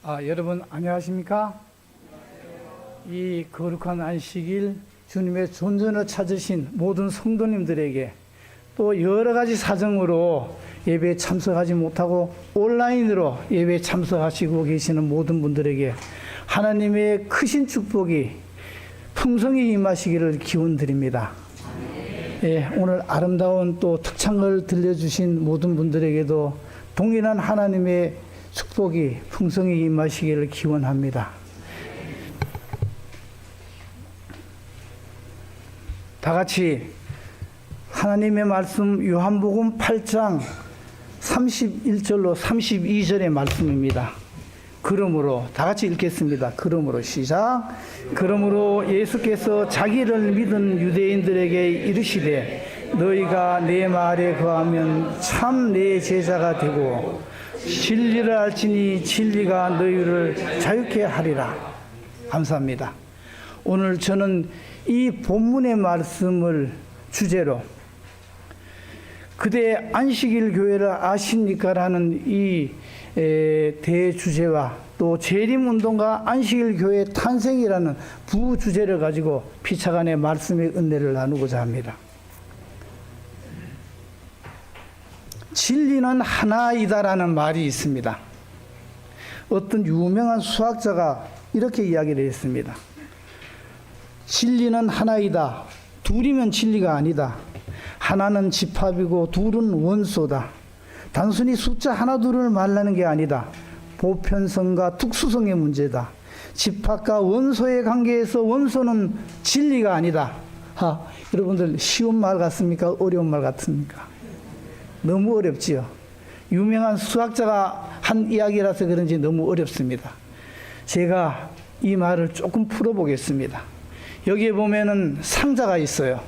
여러분 안녕하십니까? 이 거룩한 안식일 주님의 존전을 찾으신 모든 성도님들에게 또 여러 가지 사정으로 예배에 참석하지 못하고 온라인으로 예배에 참석하시고 계시는 모든 분들에게 하나님의 크신 축복이 풍성히 임하시기를 기원드립니다. 오늘 아름다운 또 특창을 들려주신 모든 분들에게도 동일한 하나님의 축복이 풍성히 임하시기를 기원합니다. 다 같이 하나님의 말씀 요한복음 8장 31절로 32절의 말씀입니다. 그러므로 다 같이 읽겠습니다. 그러므로 시작. 그러므로 예수께서 자기를 믿은 유대인들에게 이르시되 너희가 내 말에 거하면 참 내 제자가 되고 진리를 알지니 진리가 너희를 자유케 하리라. 감사합니다. 오늘 저는 이 본문의 말씀을 주제로 그대 안식일 교회를 아십니까? 라는 이 대주제와 또 재림운동과 안식일 교회 탄생이라는 부주제를 가지고 피차간의 말씀의 은혜를 나누고자 합니다. 진리는 하나이다라는 말이 있습니다. 어떤 유명한 수학자가 이렇게 이야기를 했습니다. 진리는 하나이다. 둘이면 진리가 아니다. 하나는 집합이고 둘은 원소다. 단순히 숫자 하나 둘을 말하는 게 아니다. 보편성과 특수성의 문제다. 집합과 원소의 관계에서 원소는 진리가 아니다. 여러분들 쉬운 말 같습니까? 어려운 말 같습니까? 너무 어렵지요. 유명한 수학자가 한 이야기라서 그런지 너무 어렵습니다. 제가 이 말을 조금 풀어보겠습니다. 여기에 보면은 상자가 있어요.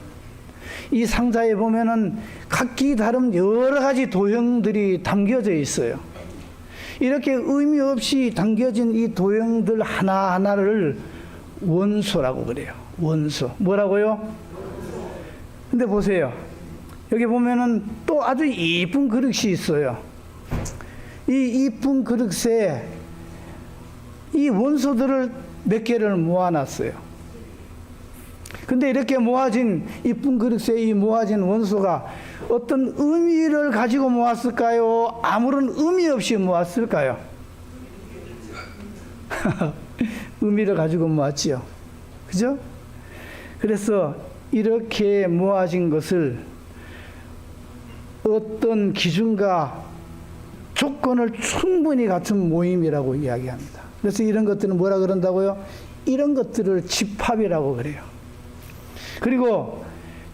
이 상자에 보면은 각기 다른 여러 가지 도형들이 담겨져 있어요. 이렇게 의미 없이 담겨진 이 도형들 하나하나를 원소라고 그래요. 원소. 뭐라고요? 근데 보세요. 여기 보면은 또 아주 이쁜 그릇이 있어요. 이 이쁜 그릇에 이 원소들을 몇 개를 모아놨어요. 근데 이렇게 모아진 이쁜 그릇에 이 모아진 원소가 어떤 의미를 가지고 모았을까요? 아무런 의미 없이 모았을까요? 의미를 가지고 모았지요. 그죠? 그래서 이렇게 모아진 것을 어떤 기준과 조건을 충분히 갖춘 모임이라고 이야기합니다. 그래서 이런 것들은 뭐라 그런다고요? 이런 것들을 집합이라고 그래요. 그리고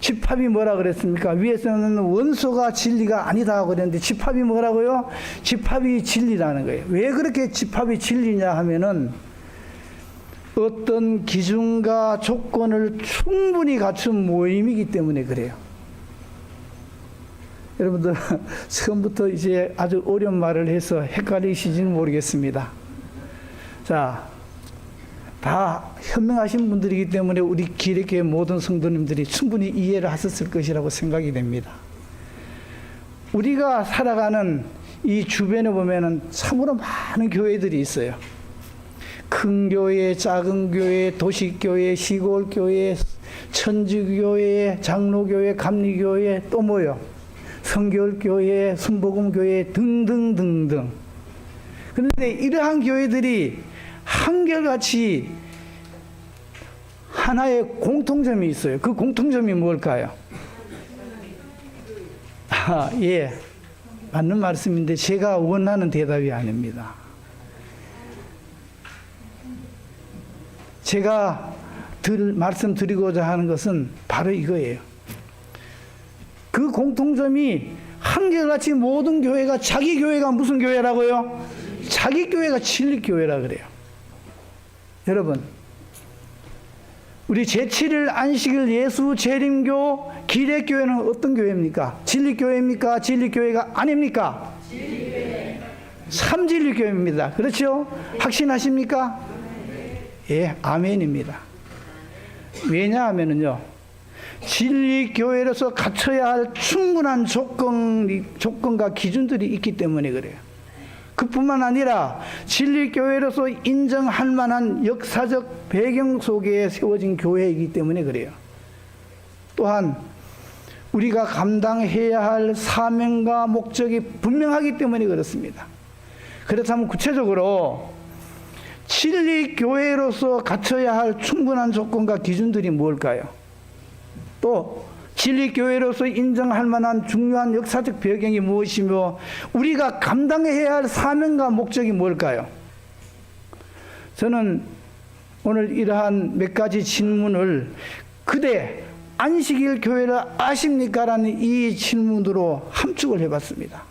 집합이 뭐라 그랬습니까? 위에서는 원소가 진리가 아니다 그랬는데 집합이 뭐라고요? 집합이 진리라는 거예요. 왜 그렇게 집합이 진리냐 하면은 어떤 기준과 조건을 충분히 갖춘 모임이기 때문에 그래요. 여러분들 처음부터 이제 아주 어려운 말을 해서 헷갈리시지는 모르겠습니다. 자, 다 현명하신 분들이기 때문에 우리 기독교의 모든 성도님들이 충분히 이해를 하셨을 것이라고 생각이 됩니다. 우리가 살아가는 이 주변에 보면은 참으로 많은 교회들이 있어요. 큰 교회, 작은 교회, 도시교회, 시골교회, 천주교회, 장로교회, 감리교회, 또 뭐요? 성결교회, 순복음교회 등등등등. 그런데 이러한 교회들이 한결같이 하나의 공통점이 있어요. 그 공통점이 뭘까요? 예, 맞는 말씀인데 제가 원하는 대답이 아닙니다. 제가 말씀드리고자 하는 것은 바로 이거예요. 그 공통점이 한결같이 모든 교회가 자기 교회가 무슨 교회라고요? 자기 교회가 진리교회라 그래요. 여러분, 우리 제7일 안식일 예수 재림교 기례교회는 어떤 교회입니까? 진리교회입니까? 진리교회가 아닙니까? 진리교회. 참진리교회입니다. 그렇죠? 확신하십니까? 예, 아멘입니다. 왜냐하면요, 진리교회로서 갖춰야 할 충분한 조건과 기준들이 있기 때문에 그래요. 그뿐만 아니라 진리교회로서 인정할 만한 역사적 배경 속에 세워진 교회이기 때문에 그래요. 또한 우리가 감당해야 할 사명과 목적이 분명하기 때문에 그렇습니다. 그렇다면 구체적으로 진리교회로서 갖춰야 할 충분한 조건과 기준들이 뭘까요? 또 진리교회로서 인정할 만한 중요한 역사적 배경이 무엇이며 우리가 감당해야 할 사명과 목적이 뭘까요? 저는 오늘 이러한 몇 가지 질문을 그대 안식일 교회를 아십니까? 라는 이 질문으로 함축을 해봤습니다.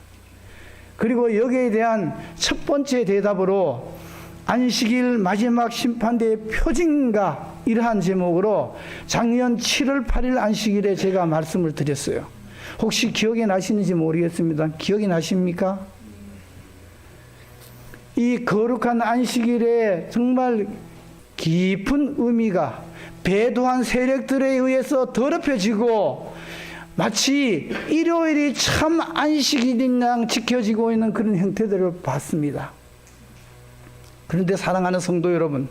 그리고 여기에 대한 첫 번째 대답으로 안식일 마지막 심판대의 표징과 이러한 제목으로 작년 7월 8일 안식일에 제가 말씀을 드렸어요. 혹시 기억이 나시는지 모르겠습니다. 기억이 나십니까? 이 거룩한 안식일에 정말 깊은 의미가 배도한 세력들에 의해서 더럽혀지고 마치 일요일이 참 안식일인 양 지켜지고 있는 그런 형태들을 봤습니다. 그런데 사랑하는 성도 여러분,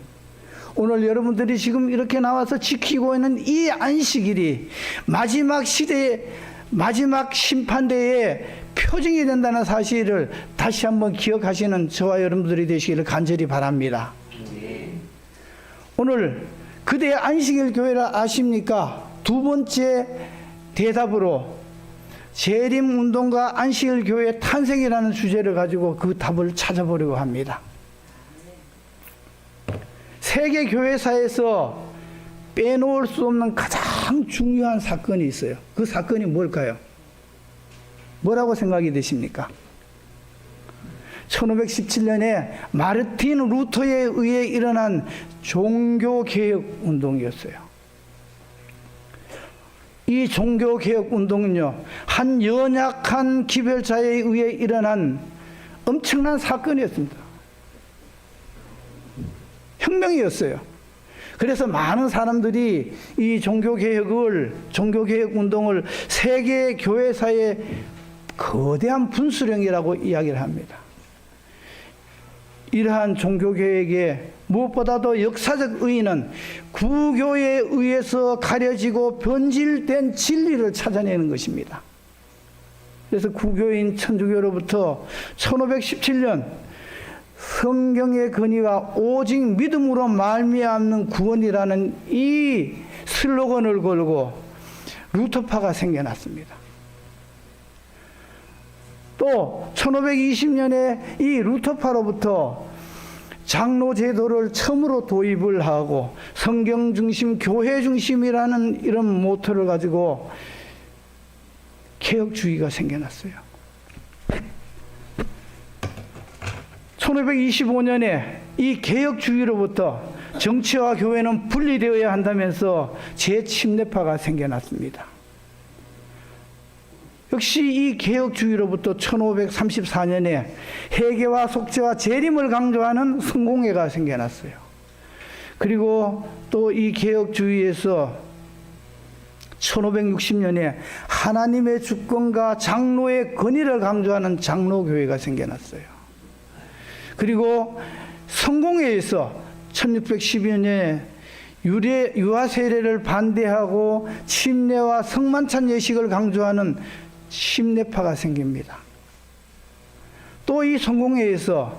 오늘 여러분들이 지금 이렇게 나와서 지키고 있는 이 안식일이 마지막 시대의 마지막 심판대의 표징이 된다는 사실을 다시 한번 기억하시는 저와 여러분들이 되시기를 간절히 바랍니다. 오늘 그대 안식일 교회를 아십니까? 두 번째 대답으로 재림운동과 안식일 교회의 탄생이라는 주제를 가지고 그 답을 찾아보려고 합니다. 세계 교회사에서 빼놓을 수 없는 가장 중요한 사건이 있어요. 그 사건이 뭘까요? 뭐라고 생각이 되십니까? 1517년에 마르틴 루터에 의해 일어난 종교개혁 운동이었어요. 이 종교개혁 운동은요, 한 연약한 기별자에 의해 일어난 엄청난 사건이었습니다. 혁명이었어요. 그래서 많은 사람들이 이 종교개혁 운동을 세계 교회사의 거대한 분수령이라고 이야기를 합니다. 이러한 종교개혁의 무엇보다도 역사적 의의는 구교에 의해서 가려지고 변질된 진리를 찾아내는 것입니다. 그래서 구교인 천주교로부터 1517년 성경의 권위와 오직 믿음으로 말미암는 구원이라는 이 슬로건을 걸고 루터파가 생겨났습니다. 또 1520년에 이 루터파로부터 장로 제도를 처음으로 도입을 하고 성경 중심, 교회 중심이라는 이런 모토를 가지고 개혁주의가 생겨났어요. 1525년에 이 개혁주의로부터 정치와 교회는 분리되어야 한다면서 재침례파가 생겨났습니다. 역시 이 개혁주의로부터 1534년에 회개와 속죄와 재림을 강조하는 성공회가 생겨났어요. 그리고 또 이 개혁주의에서 1560년에 하나님의 주권과 장로의 권위를 강조하는 장로교회가 생겨났어요. 그리고 성공회에서 1612년에 유아 세례를 반대하고 침례와 성만찬 예식을 강조하는 침례파가 생깁니다. 또 이 성공회에서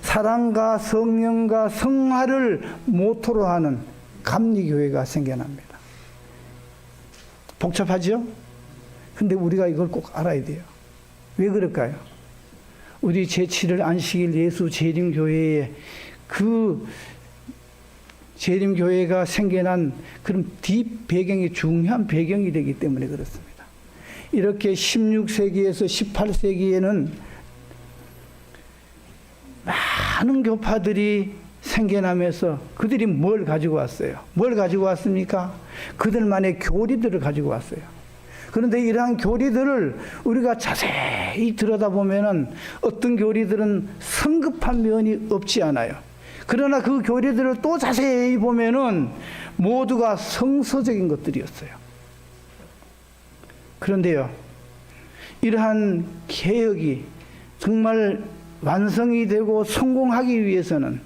사랑과 성령과 성화를 모토로 하는 감리교회가 생겨납니다. 복잡하죠? 근데 우리가 이걸 꼭 알아야 돼요. 왜 그럴까요? 우리 제7일 안식일 예수 재림교회에 그 재림교회가 생겨난 그런 뒷배경이 중요한 배경이 되기 때문에 그렇습니다. 이렇게 16세기에서 18세기에는 많은 교파들이 생겨나면서 그들이 뭘 가지고 왔어요? 뭘 가지고 왔습니까? 그들만의 교리들을 가지고 왔어요. 그런데 이러한 교리들을 우리가 자세히 들여다보면은 어떤 교리들은 성급한 면이 없지 않아요. 그러나 그 교리들을 또 자세히 보면은 모두가 성서적인 것들이었어요. 그런데요, 이러한 개혁이 정말 완성이 되고 성공하기 위해서는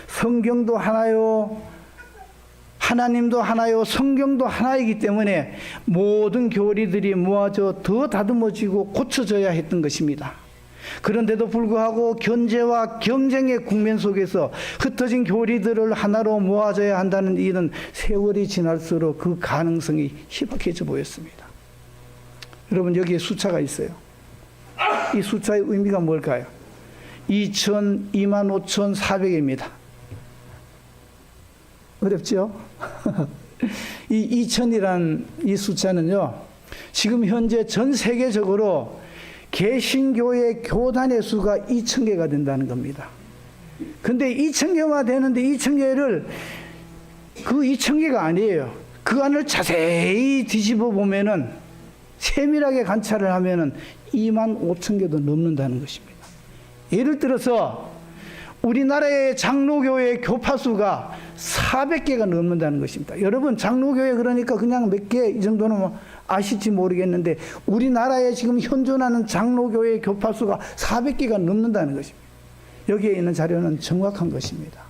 성경도 하나요, 하나님도 하나요, 성경도 하나이기 때문에 모든 교리들이 모아져 더 다듬어지고 고쳐져야 했던 것입니다. 그런데도 불구하고 견제와 경쟁의 국면 속에서 흩어진 교리들을 하나로 모아져야 한다는 일은 세월이 지날수록 그 가능성이 희박해져 보였습니다. 여러분, 여기에 숫자가 있어요. 이 숫자의 의미가 뭘까요? 25,400입니다. 어렵죠? 이 2000이란 이 숫자는요, 지금 현재 전 세계적으로 개신교의 교단의 수가 2000개가 된다는 겁니다. 근데 2000개가 되는데 2000개를 그 2000개가 아니에요. 그 안을 자세히 뒤집어 보면은, 세밀하게 관찰을 하면은 25,000개도 넘는다는 것입니다. 예를 들어서 우리나라의 장로교회 교파수가 400개가 넘는다는 것입니다. 여러분, 장로교회 그러니까 그냥 몇 개 이 정도는 뭐 아실지 모르겠는데, 우리나라에 지금 현존하는 장로교회 교파수가 400개가 넘는다는 것입니다. 여기에 있는 자료는 정확한 것입니다.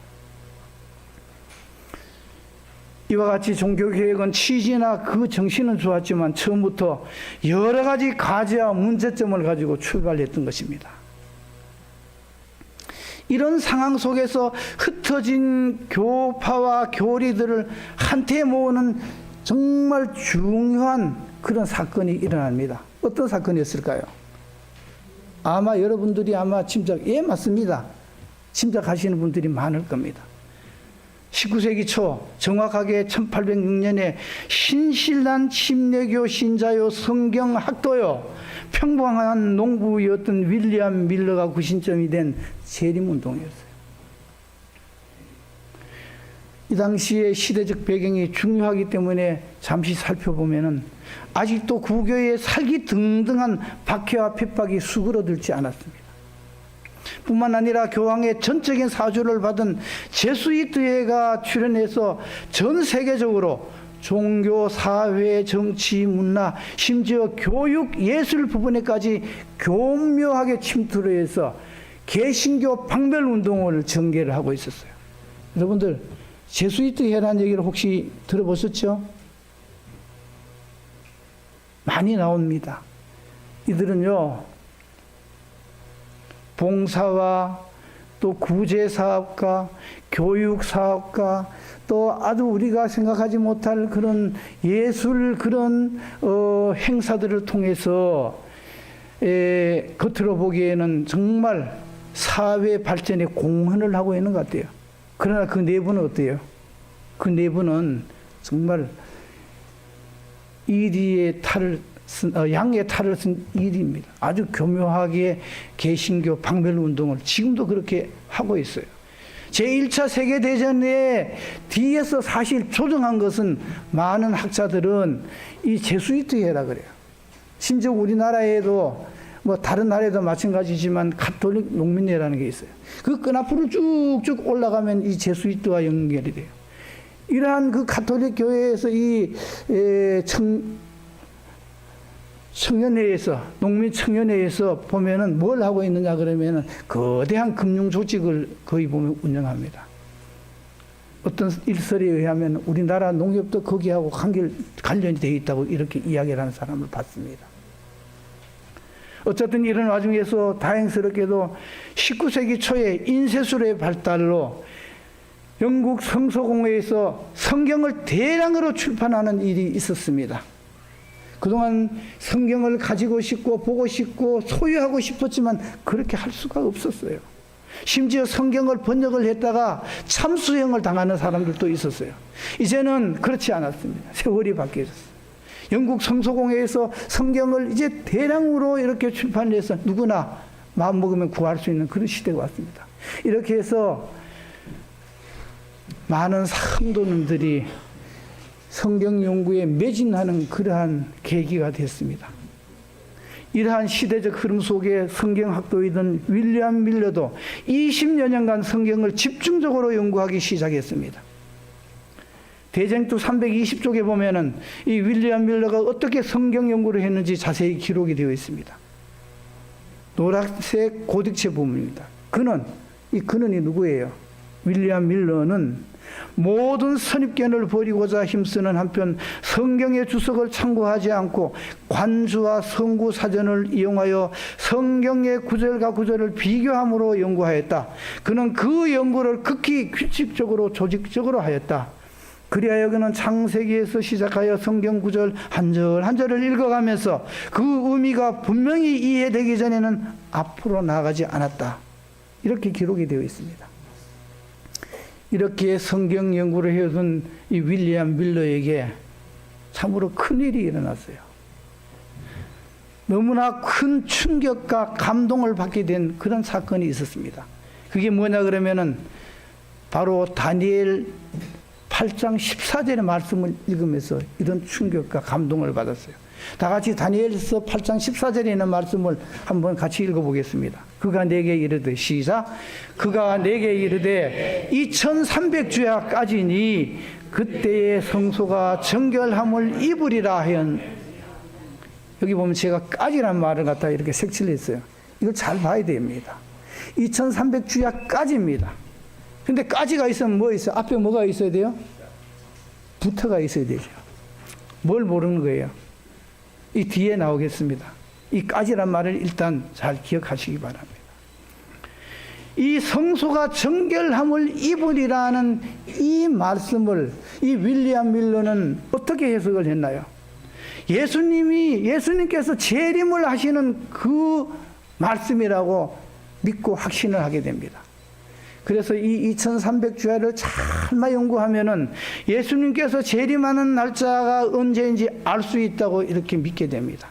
이와 같이 종교개혁은 취지나 그 정신은 좋았지만 처음부터 여러 가지 과제와 문제점을 가지고 출발했던 것입니다. 이런 상황 속에서 흩어진 교파와 교리들을 한테 모으는 정말 중요한 그런 사건이 일어납니다. 어떤 사건이었을까요? 아마 여러분들이 예, 맞습니다. 짐작하시는 분들이 많을 겁니다. 19세기 초, 정확하게 1806년에 신실한 침례교 신자요, 성경학도요, 평범한 농부였던 윌리엄 밀러가 구심점이 된 재림운동이었어요. 이 당시의 시대적 배경이 중요하기 때문에 잠시 살펴보면은 아직도 구교의 살기등등한 박해와 핍박이 수그러들지 않았습니다. 뿐만 아니라 교황의 전적인 사주를 받은 제수이트회가 출현해서 전 세계적으로 종교, 사회, 정치, 문화, 심지어 교육, 예술 부분에까지 교묘하게 침투를 해서 개신교 박멸운동을 전개를 하고 있었어요. 여러분들, 제수이트회라는 얘기를 혹시 들어보셨죠? 많이 나옵니다. 이들은요, 봉사와 또 구제사업가, 교육사업가, 또 아주 우리가 생각하지 못할 그런 예술 그런 행사들을 통해서 겉으로 보기에는 정말 사회 발전에 공헌을 하고 있는 것 같아요. 그러나 그 내부는 어때요? 그 내부는 정말 이리의 탈을 양의 탈을 쓴 일입니다. 아주 교묘하게 개신교 박멸운동을 지금도 그렇게 하고 있어요. 제1차 세계대전에 뒤에서 사실 조정한 것은 많은 학자들은 이 제수이트회라 그래요. 심지어 우리나라에도 뭐 다른 나라에도 마찬가지지만 가톨릭 농민회라는 게 있어요. 그 끈앞으로 쭉쭉 올라가면 이 제수이트와 연결이 돼요. 이러한 그 가톨릭 교회에서 이 청년회에서, 농민 청년회에서 보면은 뭘 하고 있느냐 그러면은 거대한 금융 조직을 거의 보면 운영합니다. 어떤 일설에 의하면 우리나라 농협도 거기하고 관련이 되어 있다고 이렇게 이야기를 하는 사람을 봤습니다. 어쨌든 이런 와중에서 다행스럽게도 19세기 초에 인쇄술의 발달로 영국 성서공회에서 성경을 대량으로 출판하는 일이 있었습니다. 그동안 성경을 가지고 싶고 보고 싶고 소유하고 싶었지만 그렇게 할 수가 없었어요. 심지어 성경을 번역을 했다가 참수형을 당하는 사람들도 있었어요. 이제는 그렇지 않았습니다. 세월이 바뀌었어요. 영국 성서공회에서 성경을 이제 대량으로 이렇게 출판을 해서 누구나 마음 먹으면 구할 수 있는 그런 시대가 왔습니다. 이렇게 해서 많은 성도님들이 성경 연구에 매진하는 그러한 계기가 됐습니다. 이러한 시대적 흐름 속에 성경학도이던 윌리엄 밀러도 20여 년간 성경을 집중적으로 연구하기 시작했습니다. 대쟁투 320쪽에 보면은 이 윌리엄 밀러가 어떻게 성경 연구를 했는지 자세히 기록이 되어 있습니다. 노란색 고딕체 부분입니다. 이 근원이 누구예요? 윌리엄 밀러는 모든 선입견을 버리고자 힘쓰는 한편 성경의 주석을 참고하지 않고 관주와 성구 사전을 이용하여 성경의 구절과 구절을 비교함으로 연구하였다. 그는 그 연구를 극히 규칙적으로 조직적으로 하였다. 그리하여 그는 창세기에서 시작하여 성경 구절 한 절 한 절을 읽어가면서 그 의미가 분명히 이해되기 전에는 앞으로 나아가지 않았다. 이렇게 기록이 되어 있습니다. 이렇게 성경 연구를 해오던 이 윌리엄 밀러에게 참으로 큰일이 일어났어요. 너무나 큰 충격과 감동을 받게 된 그런 사건이 있었습니다. 그게 뭐냐 그러면은 바로 다니엘 8장 14절의 말씀을 읽으면서 이런 충격과 감동을 받았어요. 다 같이 다니엘서 8장 14절에 있는 말씀을 한번 같이 읽어보겠습니다. 그가 내게 이르되, 시작. 그가 내게 이르되 2300주야까지니 그때의 성소가 정결함을 입으리라 하연. 여기 보면 제가 까지란 말을 갖다 이렇게 색칠을 했어요. 이걸 잘 봐야 됩니다. 2300주야까지입니다. 근데 까지가 있으면 뭐 있어요? 앞에 뭐가 있어야 돼요? 부터가 있어야 되죠. 뭘 모르는 거예요? 이 뒤에 나오겠습니다. 이 까지란 말을 일단 잘 기억하시기 바랍니다. 이 성소가 정결함을 입으리라는 이 말씀을 이 윌리엄 밀러는 어떻게 해석을 했나요? 예수님께서 재림을 하시는 그 말씀이라고 믿고 확신을 하게 됩니다. 그래서 이 2300주야를 잘만 연구하면은 예수님께서 재림하는 날짜가 언제인지 알 수 있다고 이렇게 믿게 됩니다.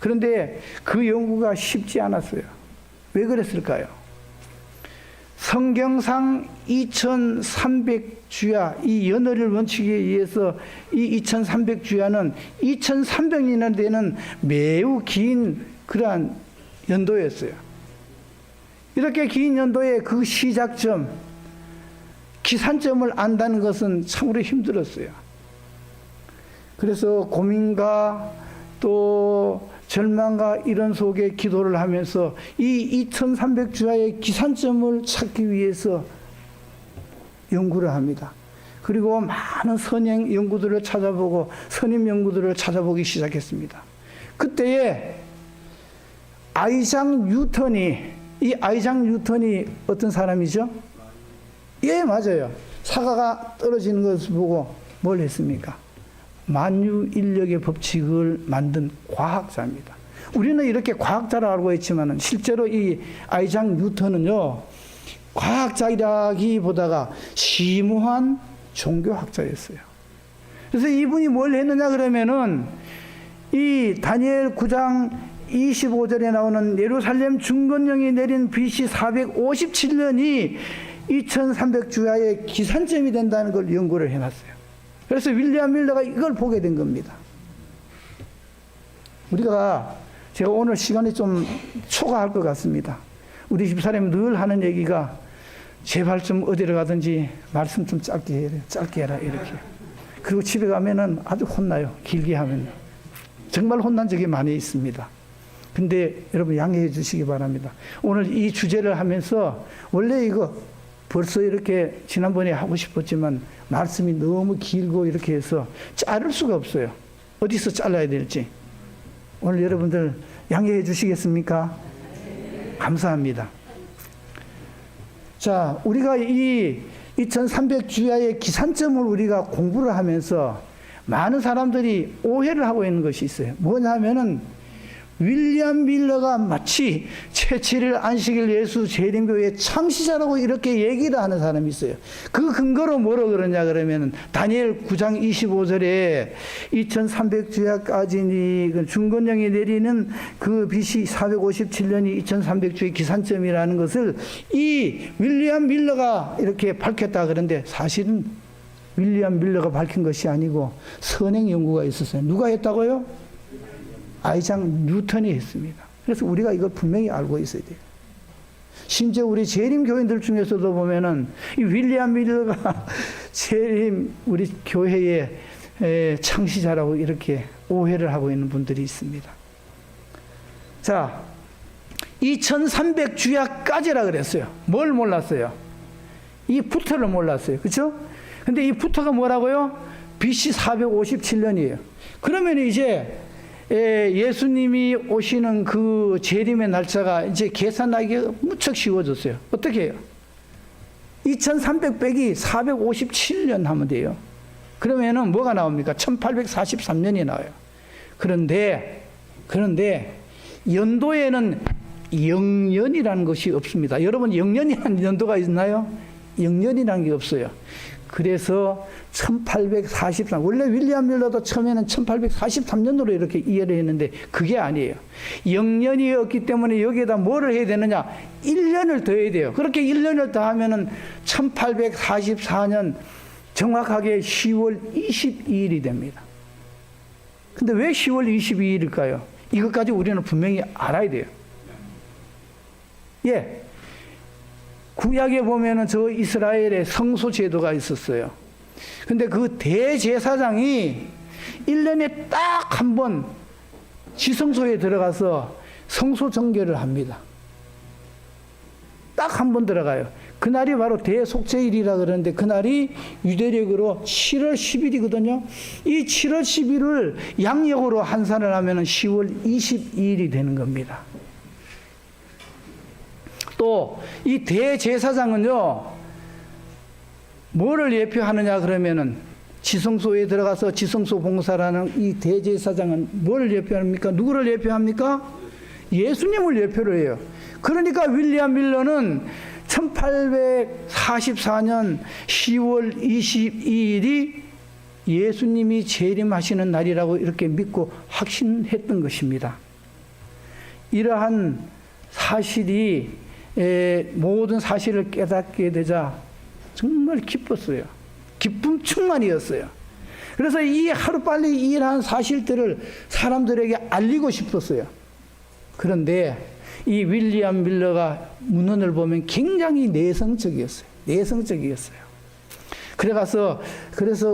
그런데 그 연구가 쉽지 않았어요. 왜 그랬을까요? 성경상 2300주야, 이 연월일 원칙에 의해서 이 2300주야는 2300년이나 되는 매우 긴 그러한 연도였어요. 이렇게 긴 연도의 그 시작점, 기산점을 안다는 것은 참으로 힘들었어요. 그래서 고민과 또 절망과 이런 속에 기도를 하면서 이 2300주야의 기산점을 찾기 위해서 연구를 합니다. 그리고 많은 선행 연구들을 찾아보고 선임 연구들을 찾아보기 시작했습니다. 그때에 이 아이작 뉴턴이 어떤 사람이죠? 예, 맞아요. 사과가 떨어지는 것을 보고 뭘 했습니까? 만유인력의 법칙을 만든 과학자입니다. 우리는 이렇게 과학자라고 알고 있지만 실제로 이 아이작 뉴턴은요, 과학자라기보다가 심오한 종교학자였어요. 그래서 이분이 뭘 했느냐 그러면은 이 다니엘 9장 25절에 나오는 예루살렘 중건령이 내린 BC 457년이 2300주야의 기산점이 된다는 걸 연구를 해놨어요. 그래서 윌리엄 밀러가 이걸 보게 된 겁니다. 제가 오늘 시간이 좀 초과할 것 같습니다. 우리 집사람이 늘 하는 얘기가 제발 좀 어디로 가든지 말씀 좀 짧게 해라 이렇게. 그리고 집에 가면은 아주 혼나요. 길게 하면. 정말 혼난 적이 많이 있습니다. 근데 여러분 양해해 주시기 바랍니다. 오늘 이 주제를 하면서 원래 이거 벌써 이렇게 지난번에 하고 싶었지만 말씀이 너무 길고 이렇게 해서 자를 수가 없어요. 어디서 잘라야 될지. 오늘 여러분들 양해해 주시겠습니까? 감사합니다. 자, 우리가 이 2300주야의 기산점을 우리가 공부를 하면서 많은 사람들이 오해를 하고 있는 것이 있어요. 뭐냐면은 윌리엄 밀러가 마치 제7일 안식일 예수 재림교회의 창시자라고 이렇게 얘기를 하는 사람이 있어요. 그 근거로 뭐라고 그러냐 그러면 다니엘 9장 25절에 2300주야까지니 중건령이 내리는 그 BC 457년이 2300주의 기산점이라는 것을 이 윌리엄 밀러가 이렇게 밝혔다 그러는데 사실은 윌리엄 밀러가 밝힌 것이 아니고 선행 연구가 있었어요. 누가 했다고요? 아이작 뉴턴이 했습니다. 그래서 우리가 이걸 분명히 알고 있어야 돼요. 심지어 우리 재림 교인들 중에서도 보면은 이 윌리엄 밀러가 재림 우리 교회의 창시자라고 이렇게 오해를 하고 있는 분들이 있습니다. 자, 2300주야까지라 그랬어요. 뭘 몰랐어요? 이 부터를 몰랐어요. 그렇죠? 근데 이 부터가 뭐라고요? BC 457년이에요. 그러면 이제 예수님이 오시는 그 재림의 날짜가 이제 계산하기가 무척 쉬워졌어요. 어떻게 해요? 2300 빼기 457년 하면 돼요. 그러면은 뭐가 나옵니까? 1843년이 나와요. 그런데 연도에는 영년이라는 것이 없습니다. 여러분, 영년이라는 연도가 있나요? 영년이라는 게 없어요. 그래서 1843, 원래 윌리엄 밀러도 처음에는 1843년으로 이렇게 이해를 했는데 그게 아니에요. 영년이 없기 때문에 여기에다 뭐를 해야 되느냐? 1년을 더해야 돼요. 그렇게 1년을 더하면은 1844년 정확하게 10월 22일이 됩니다. 근데 왜 10월 22일일까요? 이것까지 우리는 분명히 알아야 돼요. 예. 구약에 보면은 저 이스라엘의 성소 제도가 있었어요. 근데 그 대제사장이 1년에 딱 한 번 지성소에 들어가서 성소 정결을 합니다. 딱 한 번 들어가요. 그날이 바로 대속죄일이라 그러는데 그날이 유대력으로 7월 10일이거든요. 이 7월 10일을 양력으로 환산을 하면 10월 22일이 되는 겁니다. 또 이 대제사장은요, 뭐를 예표하느냐 그러면은 지성소에 들어가서 지성소 봉사라는 이 대제사장은 뭘 예표합니까? 누구를 예표합니까? 예수님을 예표를 해요. 그러니까 윌리엄 밀러는 1844년 10월 22일이 예수님이 재림하시는 날이라고 이렇게 믿고 확신했던 것입니다. 이러한 사실이 모든 사실을 깨닫게 되자 정말 기뻤어요. 기쁨 충만이었어요. 그래서 이 하루빨리 일한 사실들을 사람들에게 알리고 싶었어요. 그런데 이 윌리엄 밀러가 문헌을 보면 굉장히 내성적이었어요. 그래서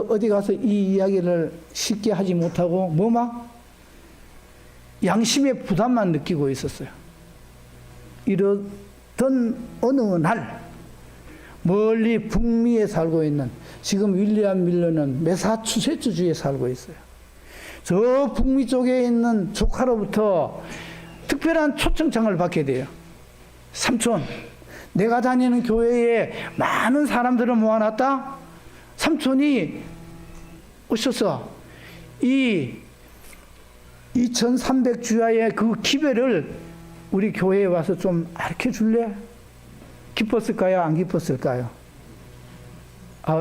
어디 가서 이 이야기를 쉽게 하지 못하고 양심의 부담만 느끼고 있었어요. 이러던 어느 날 멀리 북미에 살고 있는, 지금 윌리엄 밀러는 매사추세츠주에 살고 있어요. 저 북미 쪽에 있는 조카로부터 특별한 초청장을 받게 돼요. 삼촌, 내가 다니는 교회에 많은 사람들을 모아놨다. 삼촌이 오셔서 이 2300주야의 그 기별을 우리 교회에 와서 좀 가르쳐 줄래? 기뻤을까요? 안 기뻤을까요?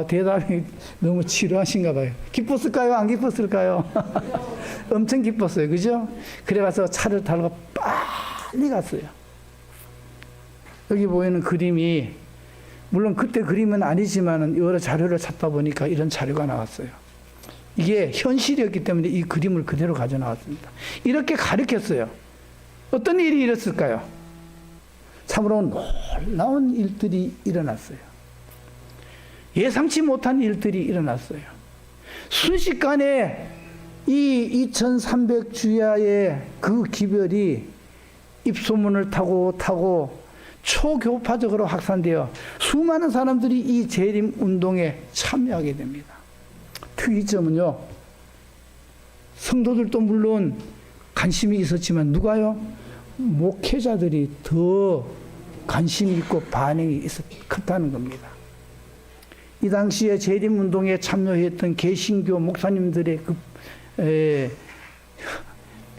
대답이 너무 지루하신가 봐요. 기뻤을까요? 안 기뻤을까요? 엄청 기뻤어요. 그죠? 그래가서 차를 타고 빨리 갔어요. 여기 보이는 그림이, 물론 그때 그림은 아니지만 여러 자료를 찾다 보니까 이런 자료가 나왔어요. 이게 현실이었기 때문에 이 그림을 그대로 가져 나왔습니다. 이렇게 가르쳤어요. 어떤 일이 일었을까요? 참으로 놀라운 일들이 일어났어요. 예상치 못한 일들이 일어났어요. 순식간에 이 2300주야의 그 기별이 입소문을 타고 초교파적으로 확산되어 수많은 사람들이 이 재림 운동에 참여하게 됩니다. 특이점은요, 성도들도 물론 관심이 있었지만 누가요? 목회자들이 더 관심이 있고 반응이 컸다는 겁니다. 이 당시에 재림운동에 참여했던 개신교 목사님들의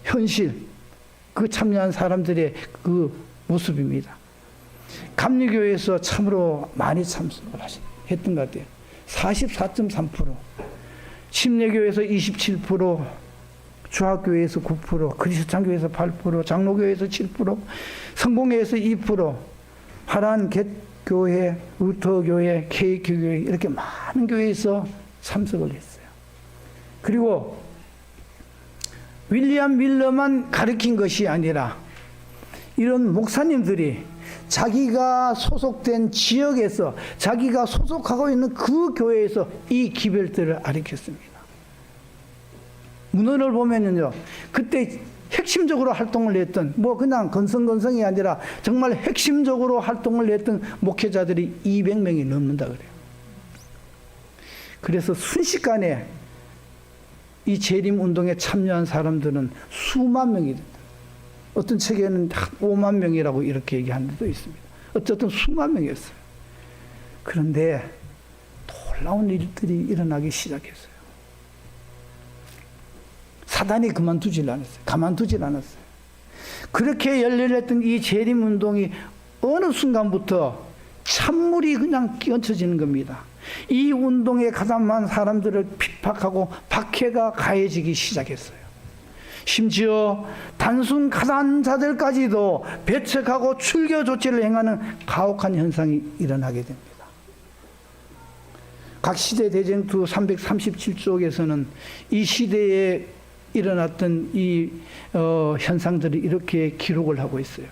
현실, 그 참여한 사람들의 그 모습입니다. 감리교회에서 참으로 많이 참석을 했던 것 같아요. 44.3%, 침례교회에서 27%, 주학교회에서 9%, 그리스도장교회에서 8%, 장로교회에서 7%, 성공회에서 2%, 파란 겟교회, 루터교회, 케이크교회, 이렇게 많은 교회에서 참석을 했어요. 그리고 윌리엄 밀러만 가르친 것이 아니라 이런 목사님들이 자기가 소속된 지역에서, 자기가 소속하고 있는 그 교회에서 이 기별들을 가르쳤습니다. 문헌을 보면요, 그때 핵심적으로 활동을 했던, 뭐 그냥 건성건성이 아니라 정말 핵심적으로 활동을 했던 목회자들이 200명이 넘는다 그래요. 그래서 순식간에 이 재림운동에 참여한 사람들은 수만 명이 된다. 어떤 책에는 5만 명이라고 이렇게 얘기하는 데도 있습니다. 어쨌든 수만 명이었어요. 그런데 놀라운 일들이 일어나기 시작했어요. 사단이 가만두질 않았어요. 그렇게 열렬했던 이 재림운동이 어느 순간부터 찬물이 그냥 끼얹혀지는 겁니다. 이 운동에 가담한 사람들을 핍박하고 박해가 가해지기 시작했어요. 심지어 단순 가담자들까지도 배척하고 출교 조치를 행하는 가혹한 현상이 일어나게 됩니다. 각 시대 대쟁투 337쪽에서는 이 시대에 일어났던 이 현상들이 이렇게 기록을 하고 있어요.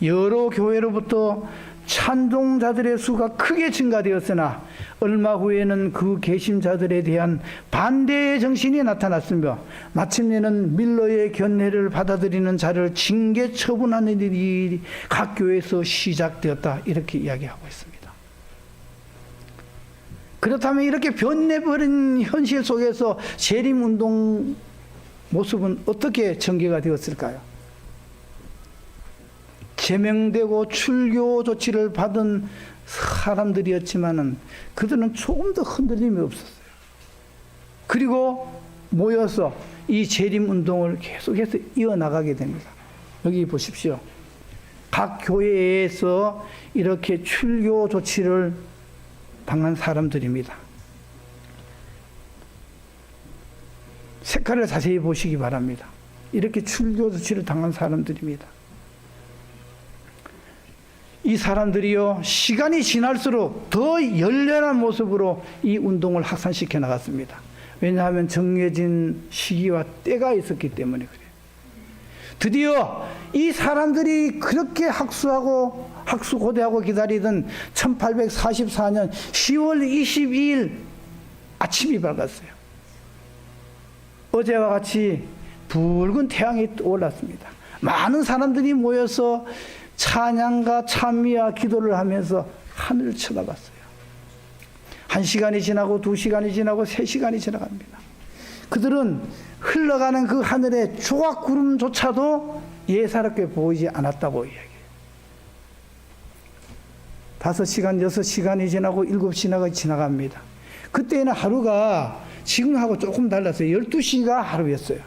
여러 교회로부터 찬송자들의 수가 크게 증가되었으나 얼마 후에는 그 개심자들에 대한 반대의 정신이 나타났으며 마침내는 밀러의 견해를 받아들이는 자를 징계 처분하는 일이 각 교회에서 시작되었다, 이렇게 이야기하고 있습니다. 그렇다면 이렇게 변해버린 현실 속에서 재림운동 모습은 어떻게 전개가 되었을까요? 제명되고 출교 조치를 받은 사람들이었지만은 그들은 조금 더 흔들림이 없었어요. 그리고 모여서 이 재림운동을 계속해서 이어나가게 됩니다. 여기 보십시오. 각 교회에서 이렇게 출교 조치를 당한 사람들입니다. 색깔을 자세히 보시기 바랍니다. 이렇게 출교 조치를 당한 사람들입니다. 이 사람들이요, 시간이 지날수록 더 열렬한 모습으로 이 운동을 확산시켜 나갔습니다. 왜냐하면 정해진 시기와 때가 있었기 때문에 그래요. 드디어 이 사람들이 그렇게 학수고대하고 기다리던 1844년 10월 22일 아침이 밝았어요. 어제와 같이 붉은 태양이 올랐습니다. 많은 사람들이 모여서 찬양과 찬미와 기도를 하면서 하늘을 쳐다봤어요. 1시간이 지나고 2시간이 지나고 3시간이 지나갑니다. 그들은 흘러가는 그 하늘의 조각구름조차도 예사롭게 보이지 않았다고 이야기해요. 5시간, 6시간이 지나고 7시간이 지나갑니다. 그때는 하루가 지금하고 조금 달랐어요. 12시가 하루였어요.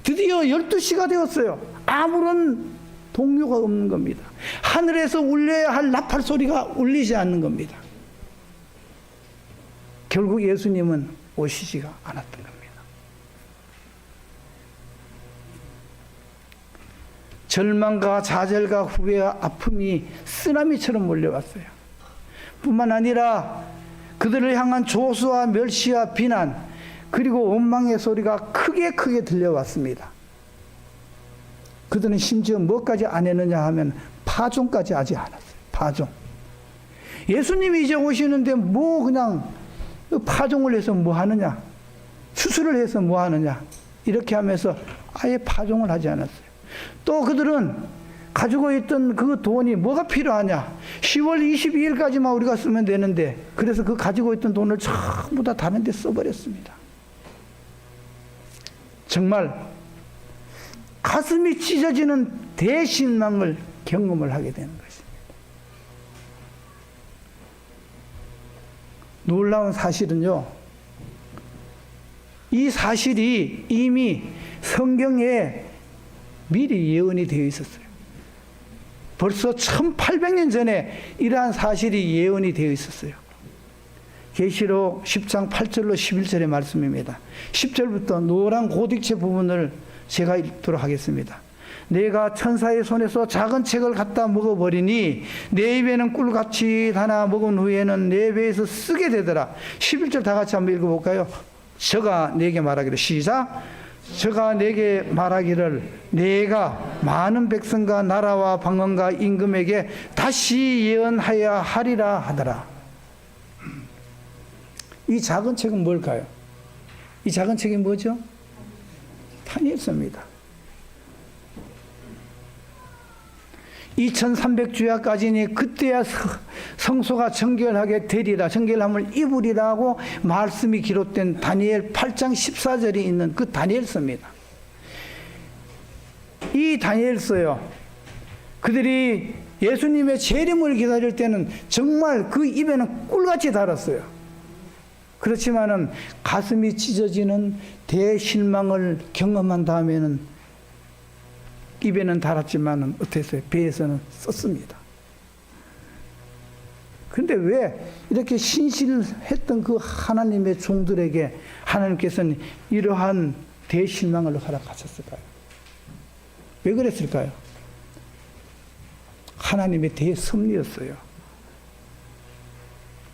드디어 12시가 되었어요. 아무런 동요가 없는 겁니다. 하늘에서 울려야 할 나팔 소리가 울리지 않는 겁니다. 결국 예수님은 오시지가 않았던 겁니다. 절망과 좌절과 후회와 아픔이 쓰나미처럼 몰려왔어요. 뿐만 아니라 그들을 향한 조소와 멸시와 비난, 그리고 원망의 소리가 크게 들려왔습니다. 그들은 심지어 뭐까지 안 했느냐 하면 파종까지 하지 않았어요. 파종. 예수님이 이제 오시는데 뭐 그냥 파종을 해서 뭐 하느냐, 수술을 해서 뭐 하느냐, 이렇게 하면서 아예 파종을 하지 않았어요. 또 그들은 가지고 있던 그 돈이 뭐가 필요하냐, 10월 22일까지만 우리가 쓰면 되는데, 그래서 그 가지고 있던 돈을 전부 다 다른 데 써버렸습니다. 정말 가슴이 찢어지는 대신망을 경험을 하게 되는 것입니다. 놀라운 사실은요, 이 사실이 이미 성경에 미리 예언이 되어 있었어요. 벌써 1800년 전에 이러한 사실이 예언이 되어 있었어요. 계시록 10장 8절로 11절의 말씀입니다. 10절부터 노란 고딕체 부분을 제가 읽도록 하겠습니다. 내가 천사의 손에서 작은 책을 갖다 먹어버리니 내 입에는 꿀같이 하나 먹은 후에는 내 배에서 쓰게 되더라. 11절 다 같이 한번 읽어볼까요? 저가 내게 말하기를, 시작. 저가 내게 말하기를 내가 많은 백성과 나라와 방언과 임금에게 다시 예언하여 하리라 하더라. 이 작은 책은 뭘까요? 이 작은 책이 뭐죠? 다니엘서입니다. 2300주야까지니 그때야 성소가 정결하게 되리라, 정결함을 입으리라고 말씀이 기록된 다니엘 8장 14절이 있는 그 다니엘서입니다. 이 다니엘서요, 그들이 예수님의 재림을 기다릴 때는 정말 그 입에는 꿀같이 달았어요. 그렇지만은 가슴이 찢어지는 대실망을 경험한 다음에는 입에는 달았지만은 어땠어요? 배에서는 썼습니다. 그런데 왜 이렇게 신실했던 그 하나님의 종들에게 하나님께서는 이러한 대실망을 허락하셨을까요? 왜 그랬을까요? 하나님의 대섭리였어요.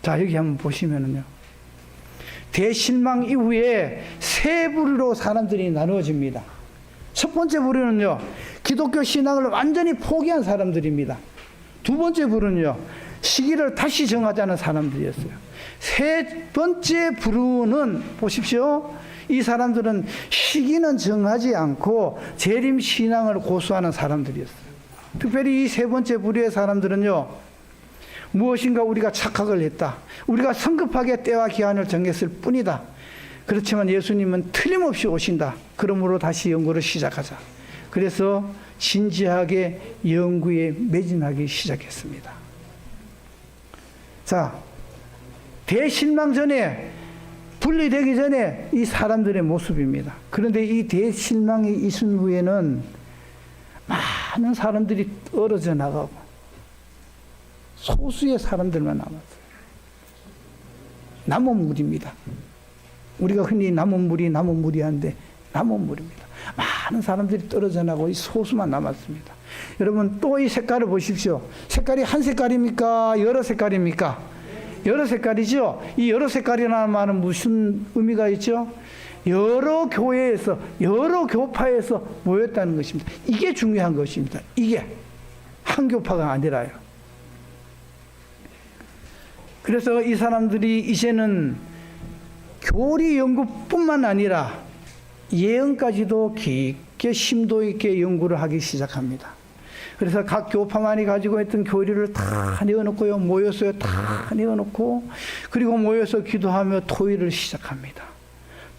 자, 여기 한번 보시면은요, 대실망 이후에 세 부류로 사람들이 나누어집니다. 첫 번째 부류는요, 기독교 신앙을 완전히 포기한 사람들입니다. 두 번째 부류는요, 시기를 다시 정하자는 사람들이었어요. 세 번째 부류는 보십시오. 이 사람들은 시기는 정하지 않고 재림 신앙을 고수하는 사람들이었어요. 특별히 이 세 번째 부류의 사람들은요, 무엇인가 우리가 착각을 했다, 우리가 성급하게 때와 기한을 정했을 뿐이다, 그렇지만 예수님은 틀림없이 오신다, 그러므로 다시 연구를 시작하자. 그래서 진지하게 연구에 매진하기 시작했습니다. 자, 대실망 전에, 분리되기 전에 이 사람들의 모습입니다. 그런데 이 대실망이 있은 후에는 많은 사람들이 떨어져 나가고 소수의 사람들만 남았어요. 남은 물입니다. 우리가 흔히 남은 물이 한데 남은 물입니다. 많은 사람들이 떨어져 나가고 이 소수만 남았습니다. 여러분, 또 이 색깔을 보십시오. 색깔이 한 색깔입니까? 여러 색깔입니까? 여러 색깔이죠. 이 여러 색깔이라는 말은 무슨 의미가 있죠? 여러 교회에서, 여러 교파에서 모였다는 것입니다. 이게 중요한 것입니다. 이게 한 교파가 아니라요. 그래서 이 사람들이 이제는 교리 연구뿐만 아니라 예언까지도 깊게 심도 있게 연구를 하기 시작합니다. 그래서 각 교파만이 가지고 있던 교리를 다 내어놓고요, 모였어요. 다 내어놓고, 그리고 모여서 기도하며 토의를 시작합니다.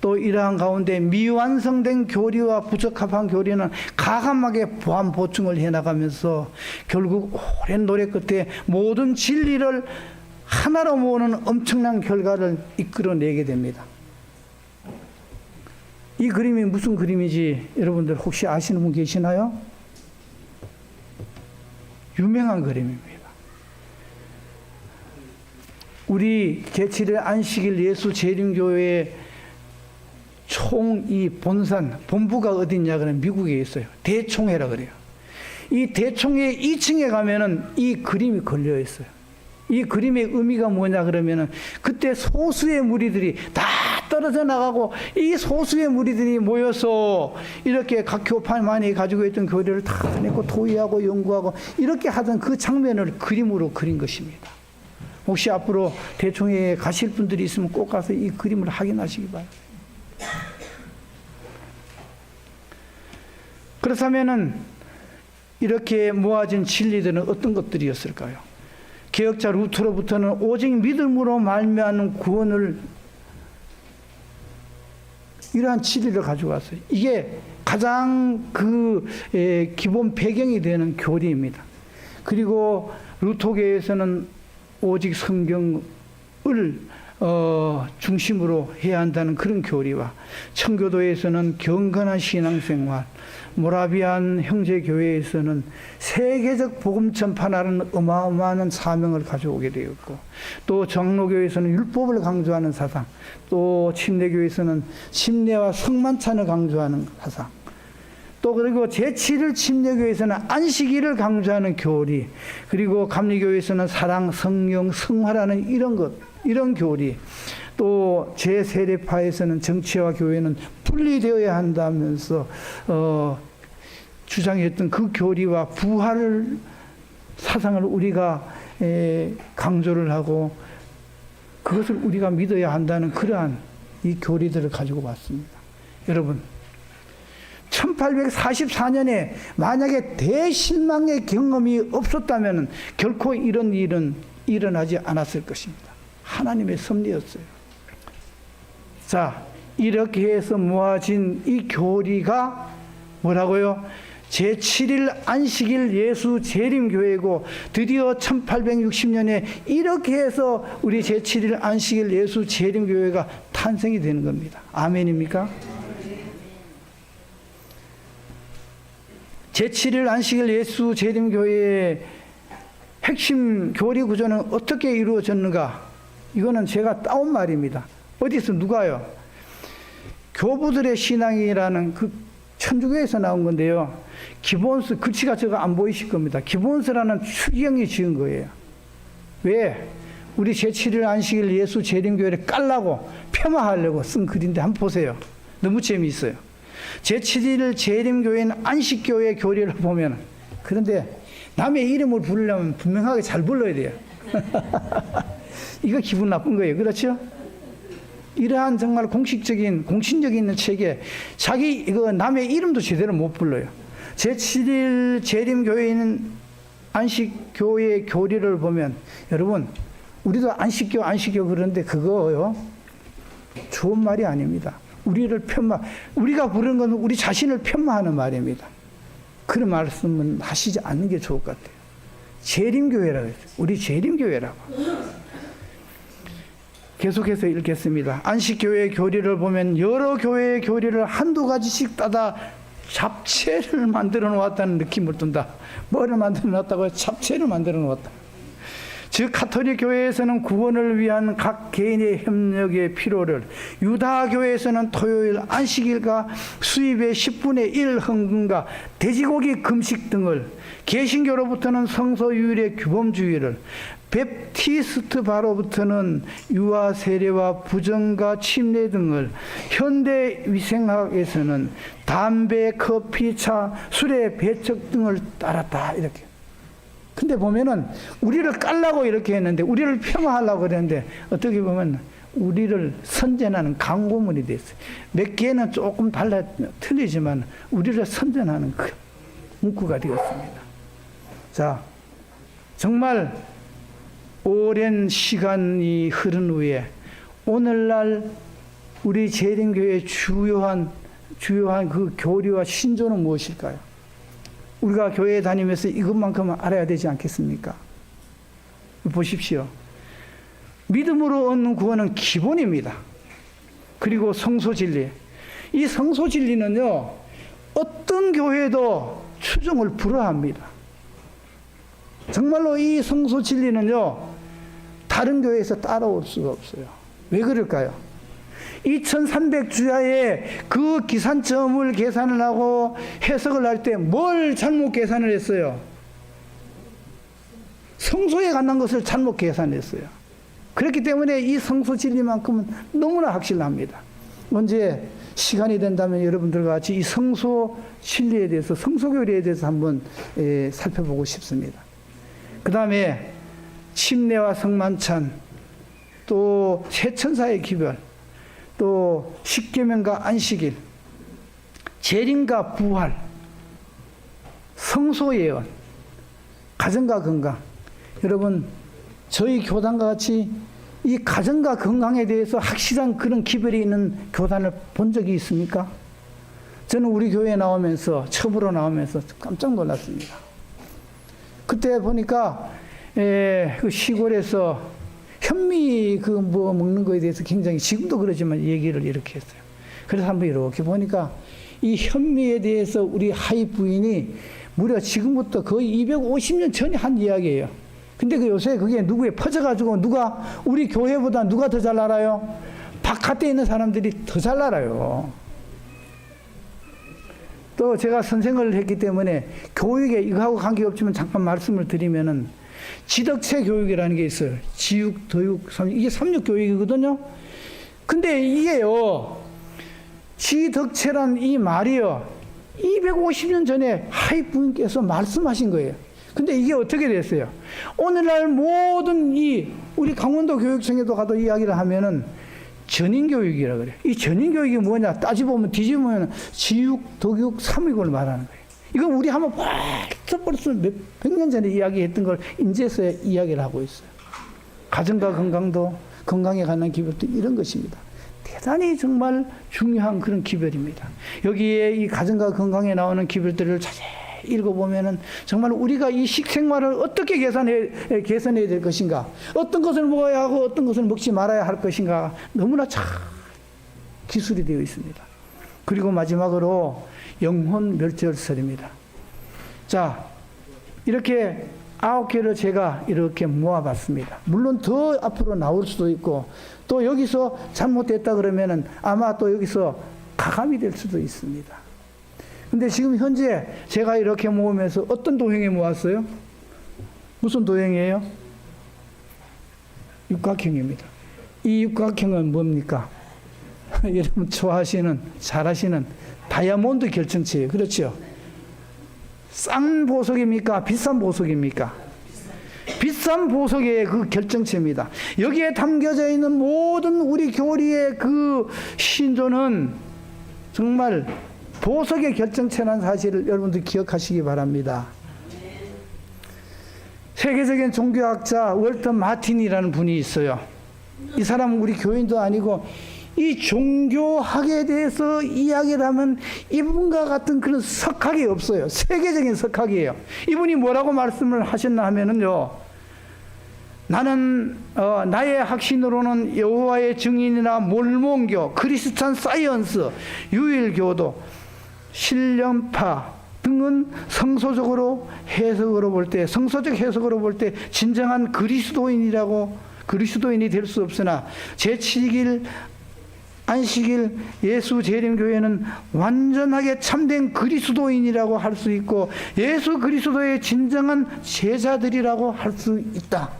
또 이러한 가운데 미완성된 교리와 부적합한 교리는 가감하게 보완 보충을 해나가면서 결국 오랜 노래 끝에 모든 진리를 하나로 모으는 엄청난 결과를 이끌어내게 됩니다. 이 그림이 무슨 그림인지 여러분들 혹시 아시는 분 계시나요? 유명한 그림입니다. 우리 제7일 안식일 예수 재림교회의 총 이 본부가 어디냐 그러면 미국에 있어요. 대총회라 그래요. 이 대총회 2층에 가면은 이 그림이 걸려 있어요. 이 그림의 의미가 뭐냐 그러면은 그때 소수의 무리들이 다 떨어져 나가고 이 소수의 무리들이 모여서 이렇게 각 교파만이 가지고 있던 교리를 다 내고 토의하고 연구하고 이렇게 하던 그 장면을 그림으로 그린 것입니다. 혹시 앞으로 대총회에 가실 분들이 있으면 꼭 가서 이 그림을 확인하시기 바랍니다. 그렇다면은 이렇게 모아진 진리들은 어떤 것들이었을까요? 개혁자 루터로부터는 오직 믿음으로 말미암는 구원을, 이러한 진리를 가지고 왔어요. 이게 가장 기본 배경이 되는 교리입니다. 그리고 루터교에서는 오직 성경을 중심으로 해야 한다는 그런 교리와, 청교도에서는 경건한 신앙생활, 모라비안 형제교회에서는 세계적 복음 전파라는 어마어마한 사명을 가져오게 되었고, 또 장로교에서는 율법을 강조하는 사상, 또 침례교에서는 침례와 성만찬을 강조하는 사상, 또 그리고 제7일 침례교에서는 안식일을 강조하는 교리, 그리고 감리교에서는 사랑, 성령, 성화라는 이런 교리, 또 제 세례파에서는 정치와 교회는 분리되어야 한다면서 주장했던 그 교리와 부활 사상을 우리가 강조를 하고 그것을 우리가 믿어야 한다는 그러한 이 교리들을 가지고 왔습니다. 여러분, 1844년에 만약에 대실망의 경험이 없었다면 결코 이런 일은 일어나지 않았을 것입니다. 하나님의 섭리였어요. 자, 이렇게 해서 모아진 이 교리가 뭐라고요? 제7일 안식일 예수 재림교회고, 드디어 1860년에 이렇게 해서 우리 제7일 안식일 예수 재림교회가 탄생이 되는 겁니다. 아멘입니까? 제7일 안식일 예수 재림교회의 핵심 교리 구조는 어떻게 이루어졌는가? 이거는 제가 따온 말입니다. 어디서 누가요? 교부들의 신앙이라는 그 천주교에서 나온 건데요. 기본서, 글씨가 저거 안 보이실 겁니다. 기본서라는 추기경이 지은 거예요. 왜? 우리 제7일 안식일 예수 재림교회를 깔라고 폄하하려고 쓴 글인데 한번 보세요. 너무 재미있어요. 제7일 재림교회는 안식교회 교리를 보면, 그런데 남의 이름을 부르려면 분명하게 잘 불러야 돼요. 이거 기분 나쁜 거예요. 그렇죠? 이러한 정말 공신적인 있는 책에 자기 이거 남의 이름도 제대로 못 불러요. 제7일 재림교회는 안식교회 교리를 보면, 여러분, 우리도 안식교 그러는데 그거요, 좋은 말이 아닙니다. 우리가 부르는 건 우리 자신을 폄하하는 말입니다. 그런 말씀은 하시지 않는 게 좋을 것 같아요. 재림교회라고 했어요. 우리 재림교회라고. 계속해서 읽겠습니다. 안식교회의 교리를 보면 여러 교회의 교리를 한두 가지씩 따다 잡채를 만들어 놓았다는 느낌을 든다. 뭐를 만들어 놓았다고요? 잡채를 만들어 놓았다. 즉 가톨릭 교회에서는 구원을 위한 각 개인의 협력의 필요를, 유다 교회에서는 토요일 안식일과 수입의 10분의 1 헌금과 돼지고기 금식 등을, 개신교로부터는 성소유일의 규범주의를, 베프티스트 바로부터는 유아 세례와 부정과 침례 등을, 현대 위생학에서는 담배, 커피, 차, 술의 배척 등을 따랐다. 이렇게. 근데 보면은 우리를 깔라고 이렇게 했는데, 우리를 폄하하려고 그랬는데, 어떻게 보면 우리를 선전하는 광고문이 됐어요. 몇 개는 조금 틀리지만 우리를 선전하는 그 문구가 되었습니다. 자, 정말 오랜 시간이 흐른 후에 오늘날 우리 재림교회의 주요한 그 교리와 신조는 무엇일까요? 우리가 교회에 다니면서 이것만큼은 알아야 되지 않겠습니까? 보십시오. 믿음으로 얻는 구원은 기본입니다. 그리고 성소진리. 이 성소진리는요, 어떤 교회도 추종을 불허합니다. 정말로 이 성소진리는요, 다른 교회에서 따라올 수가 없어요. 왜 그럴까요? 2300주야에 그 기산점을 계산을 하고 해석을 할 때 뭘 잘못 계산을 했어요? 성소에 관한 것을 잘못 계산했어요. 그렇기 때문에 이 성소 진리만큼은 너무나 확실합니다. 언제 시간이 된다면 여러분들과 같이 이 성소 진리에 대해서, 성소교리에 대해서 한번 살펴보고 싶습니다. 그 다음에 침례와 성만찬, 또 세천사의 기별, 또 십계명과 안식일, 재림과 부활, 성소 예언, 가정과 건강. 여러분, 저희 교단과 같이 이 가정과 건강에 대해서 확실한 그런 기별이 있는 교단을 본 적이 있습니까? 저는 우리 교회에 나오면서, 처음으로 나오면서 깜짝 놀랐습니다. 그때 보니까 그 시골에서 현미 먹는 거에 대해서 굉장히, 지금도 그러지만 얘기를 이렇게 했어요. 그래서 한번 이렇게 보니까 이 현미에 대해서 우리 하이 부인이 무려 지금부터 거의 250년 전에 한 이야기예요. 근데 요새 그게 누구에 퍼져가지고 우리 교회보다 누가 더 잘 알아요? 바깥에 있는 사람들이 더 잘 알아요. 또 제가 선생을 했기 때문에 교육에 이거하고 관계없지만 잠깐 말씀을 드리면은 지덕체 교육이라는 게 있어요. 지육, 도육, 삼육. 이게 삼육교육이거든요. 근데 이게요, 지덕체란 이 말이요, 250년 전에 하이 부인께서 말씀하신 거예요. 근데 이게 어떻게 됐어요? 오늘날 모든 우리 강원도 교육청에도 가도 이야기를 하면은 전인교육이라 그래. 이 전인교육이 뭐냐 따져보면 뒤집으면 지육, 덕육, 삼육을 말하는 거예요. 이건 우리 한번 벌써 몇 년 전에 이야기했던 걸 인제서야 이야기를 하고 있어요. 가정과 건강도, 건강에 관한 기별도 이런 것입니다. 대단히 정말 중요한 그런 기별입니다. 여기에 이 가정과 건강에 나오는 기별들을 자세히 읽어보면은 정말 우리가 이 식생활을 어떻게 개선해야 될 것인가, 어떤 것을 먹어야 하고 어떤 것을 먹지 말아야 할 것인가 너무나 잘 기술이 되어 있습니다. 그리고 마지막으로 영혼 멸절설입니다. 자, 이렇게 9개를 제가 이렇게 모아봤습니다. 물론 더 앞으로 나올 수도 있고 또 여기서 잘못됐다 그러면은 아마 또 여기서 가감이 될 수도 있습니다. 근데 지금 현재 제가 이렇게 모으면서 어떤 도형에 모았어요? 무슨 도형이에요? 육각형입니다. 이 육각형은 뭡니까? 여러분 좋아하시는, 잘하시는 다이아몬드 결정체예요. 그렇죠? 싼 보석입니까? 비싼 보석입니까? 비싼 보석의 그 결정체입니다. 여기에 담겨져 있는 모든 우리 교리의 그 신조는 정말 보석의 결정체라는 사실을 여러분들 기억하시기 바랍니다. 세계적인 종교학자 월터 마틴이라는 분이 있어요. 이 사람은 우리 교인도 아니고 이 종교학에 대해서 이야기를 하면 이분과 같은 그런 석학이 없어요. 세계적인 석학이에요. 이분이 뭐라고 말씀을 하셨나 하면은요, 나는 나의 확신으로는 여호와의 증인이나 몰몬교, 크리스찬 사이언스, 유일교도, 신령파 등은 성서적으로 해석으로 볼 때, 성서적 해석으로 볼 때 진정한 그리스도인이 될 수 없으나 제7일 안식일 예수 재림교회는 완전하게 참된 그리스도인이라고 할 수 있고 예수 그리스도의 진정한 제자들이라고 할 수 있다.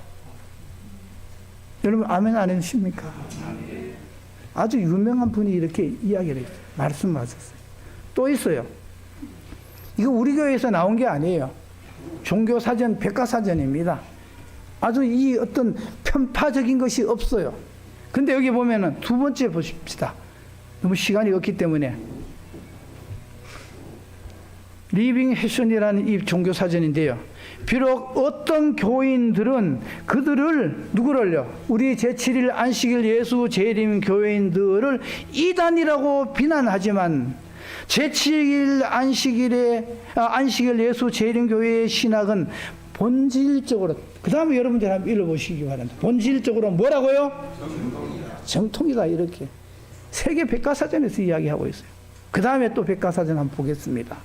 여러분 아멘 안 해주십니까? 아주 유명한 분이 이렇게 이야기를 했어요. 말씀하셨어요. 또 있어요. 이거 우리 교회에서 나온 게 아니에요. 종교사전, 백과사전입니다. 아주 이 어떤 편파적인 것이 없어요. 근데 여기 보면은 두 번째 보십시다. 너무 시간이 없기 때문에. 리빙 해션이라는 이 종교사전인데요. 비록 어떤 교인들은 그들을 누구를요? 우리 제7일 안식일 예수 재림 교인들을 이단이라고 비난하지만 제7일 안식일 예수 재림 교회의 신학은 본질적으로, 그 다음에 여러분들 한번 읽어보시기 바랍니다. 본질적으로 뭐라고요? 정통이다. 이렇게 세계 백과사전에서 이야기하고 있어요. 그 다음에 또 백과사전 한번 보겠습니다.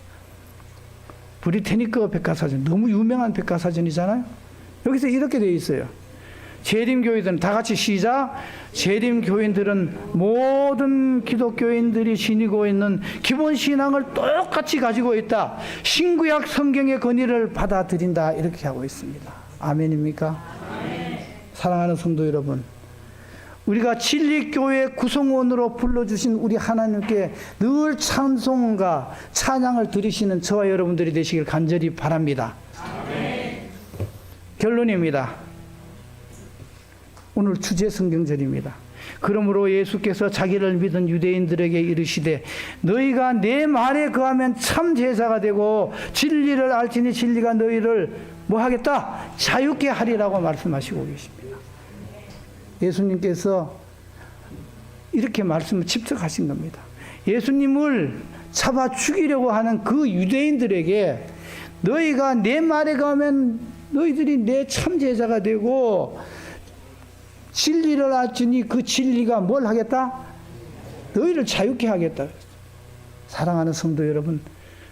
브리테니커 백과사전, 너무 유명한 백과사전이잖아요. 여기서 이렇게 되어 있어요. 재림교인들은 다 같이 시작. 재림교인들은 모든 기독교인들이 지니고 있는 기본 신앙을 똑같이 가지고 있다. 신구약 성경의 권위를 받아들인다. 이렇게 하고 있습니다. 아멘입니까? 아멘. 사랑하는 성도 여러분, 우리가 진리교회 구성원으로 불러주신 우리 하나님께 늘 찬송과 찬양을 드리시는 저와 여러분들이 되시길 간절히 바랍니다. 아멘. 결론입니다. 오늘 주제 성경절입니다. 그러므로 예수께서 자기를 믿은 유대인들에게 이르시되 너희가 내 말에 거하면 참 제자가 되고 진리를 알지니 진리가 너희를 뭐 하겠다? 자유케 하리라고 말씀하시고 계십니다. 예수님께서 이렇게 말씀을 집적하신 겁니다. 예수님을 잡아 죽이려고 하는 그 유대인들에게 너희가 내 말에 가면 너희들이 내 참 제자가 되고 진리를 알지니 그 진리가 뭘 하겠다? 너희를 자유케 하겠다. 사랑하는 성도 여러분,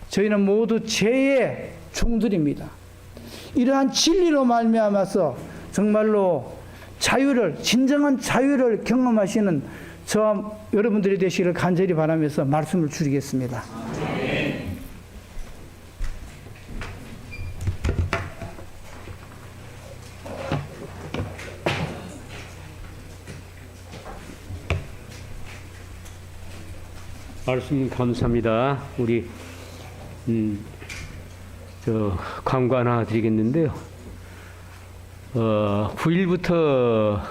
저희는 모두 죄의 종들입니다. 이러한 진리로 말미암아서 정말로 자유를, 진정한 자유를 경험하시는 저와 여러분들이 되시기를 간절히 바라면서 말씀을 줄이겠습니다. 말씀 감사합니다. 우리 광고 하나 드리겠는데요. 9일부터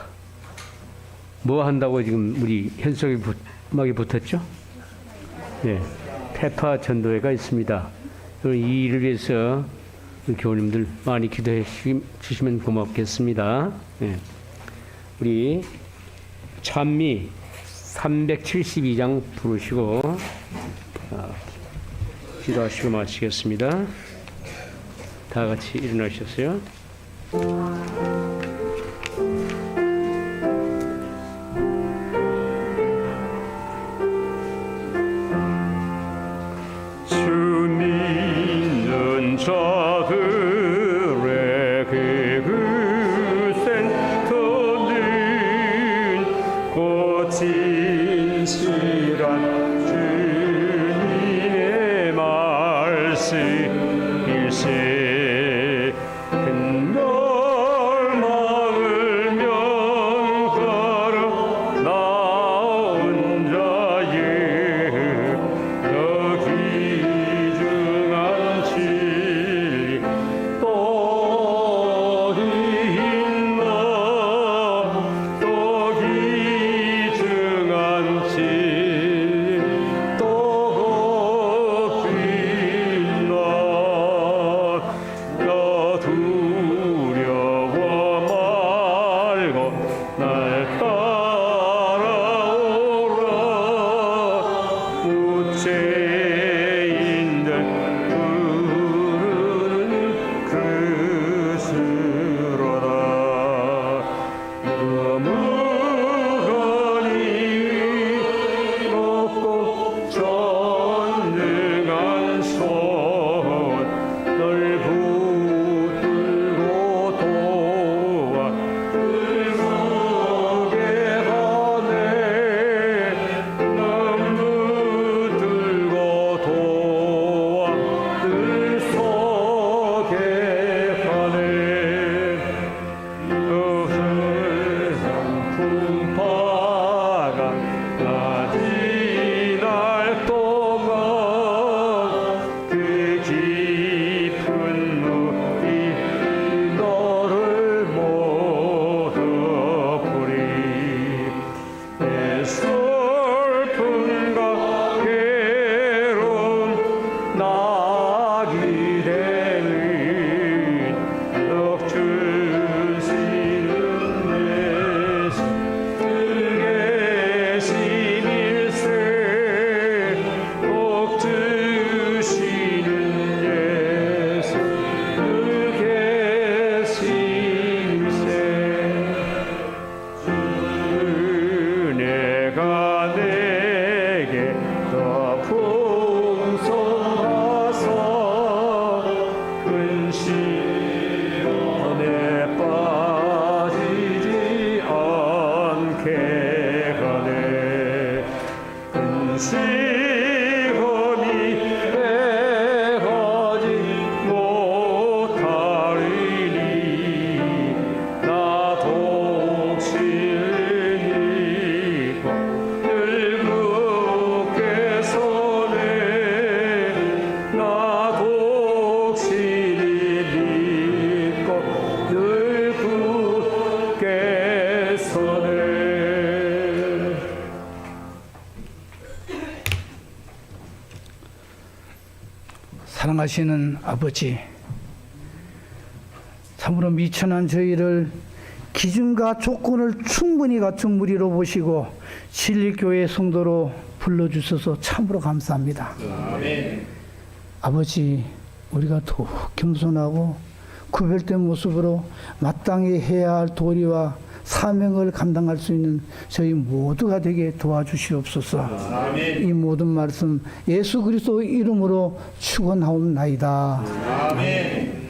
뭐 한다고 지금 우리 현석이 음악이 붙었죠? 네, 페파 전도회가 있습니다. 이 일을 위해서 우리 교우님들 많이 기도해 주시면 고맙겠습니다. 네. 우리 찬미 372장 부르시고 기도하시고 마치겠습니다. 다 같이 일어나셨어요? 믿는 자들에게 그 센터는 곧 진실한 주님의 말씀일세. 큰 멸망을 명하러 나온 자의 귀중한 진리 또 있나. 또 귀중한 진리 또 있나. 나 두려워 말고 날 따라오라. 우체인들 부르는 그스로다. 거무하니 높고 전능한 손 널 붙들고 도와 들고게 하네. 넌 붙들고 도와 들서게 하네. 세상 풍파가 나 지날 동안 그 깊은 물이 너를 못 덮으리. 내 슬픔과 괴로움 나 기대는 넉주시는 예수 계심일세. 넉주시는 예수 계심일세. 은혜가 내게 더 풍성하사 근심에 빠지지 않게 하네. 근심이 해하지 못하리니 나 독실히 늘 굳게 서네. 나 독실히 믿고 늘 굳게 서네. 사랑하시는 아버지, 참으로 미천한 저희를 기준과 조건을 충분히 갖춘 무리로 보시고 진리교회 성도로 불러주셔서 참으로 감사합니다. 아버지, 우리가 더욱 겸손하고 구별된 모습으로 마땅히 해야 할 도리와 사명을 감당할 수 있는 저희 모두가 되게 도와주시옵소서. 이 모든 말씀 예수 그리스도 이름으로 축원하옵나이다. 아멘.